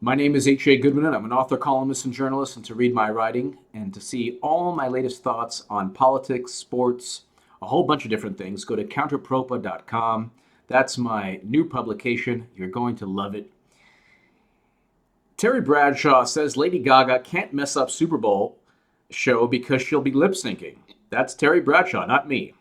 My name is H.A. Goodman, and I'm an author, columnist, and journalist. And to read my writing and to see all my latest thoughts on politics, sports, a whole bunch of different things, go to counterpropa.com. That's my new publication. You're going to love it. Terry Bradshaw says Lady Gaga can't mess up Super Bowl show because she'll be lip syncing. That's Terry Bradshaw, not me.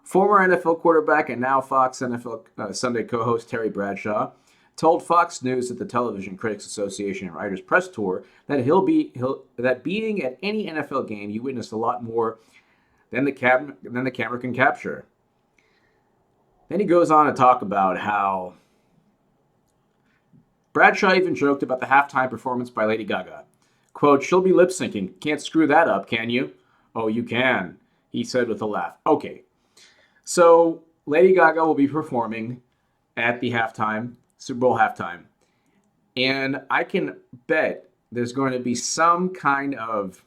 Former NFL quarterback and now Fox NFL Sunday co-host Terry Bradshaw told Fox News at the Television Critics Association and Writers Press Tour that that being at any NFL game, you witness a lot more than the camera can capture. Then he goes on to talk about how Bradshaw even joked about the halftime performance by Lady Gaga. Quote, "She'll be lip syncing. Can't screw that up, can you?" "Oh, you can," he said with a laugh. Okay. So Lady Gaga will be performing at the Super Bowl halftime. And I can bet there's going to be some kind of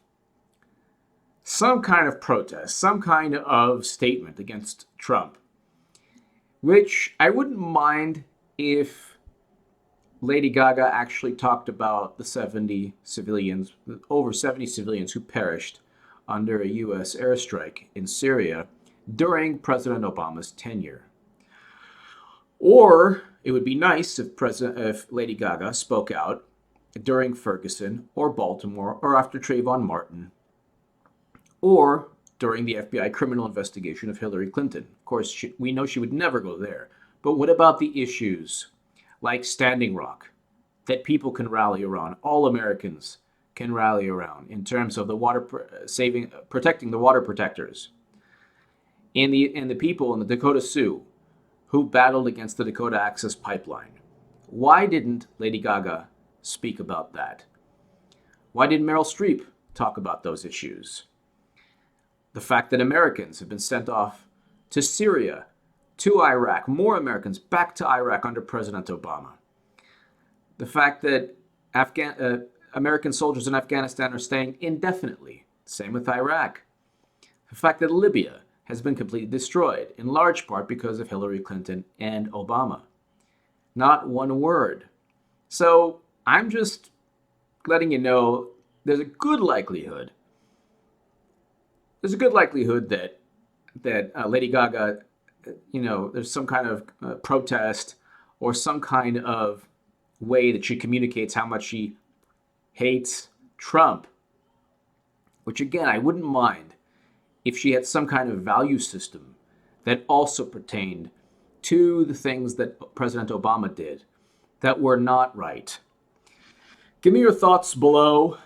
protest, some kind of statement against Trump, which I wouldn't mind if Lady Gaga actually talked about the over 70 civilians who perished under a U.S. airstrike in Syria during President Obama's tenure. Or it would be nice if Lady Gaga spoke out during Ferguson or Baltimore or after Trayvon Martin or during the FBI criminal investigation of Hillary Clinton. Of course, we know she would never go there. But what about the issues like Standing Rock that people can rally around, all Americans can rally around in terms of the protecting the water protectors and the people in the Dakota Sioux who battled against the Dakota Access Pipeline? Why didn't Lady Gaga speak about that? Why didn't Meryl Streep talk about those issues? The fact that Americans have been sent off to Syria, to Iraq, more Americans back to Iraq under President Obama. The fact that American soldiers in Afghanistan are staying indefinitely, same with Iraq. The fact that Libya has been completely destroyed, in large part because of Hillary Clinton and Obama. Not one word. So I'm just letting you know there's a good likelihood that Lady Gaga, there's some kind of protest or some kind of way that she communicates how much she hates Trump, which again, I wouldn't mind if she had some kind of value system that also pertained to the things that President Obama did that were not right. Give me your thoughts below.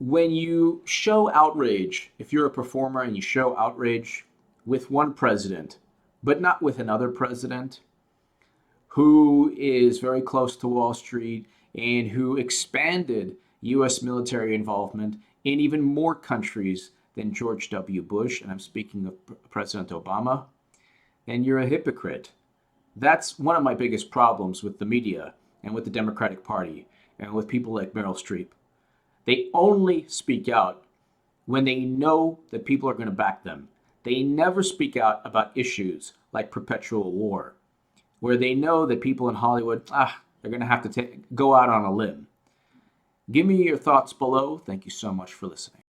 When you show outrage, if you're a performer and you show outrage with one president, but not with another president who is very close to Wall Street and who expanded U.S. military involvement in even more countries than George W. Bush, and I'm speaking of President Obama, then you're a hypocrite. That's one of my biggest problems with the media and with the Democratic Party and with people like Meryl Streep. They only speak out when they know that people are going to back them. They never speak out about issues like perpetual war, where they know that people in Hollywood, they're going to have to go out on a limb. Give me your thoughts below. Thank you so much for listening.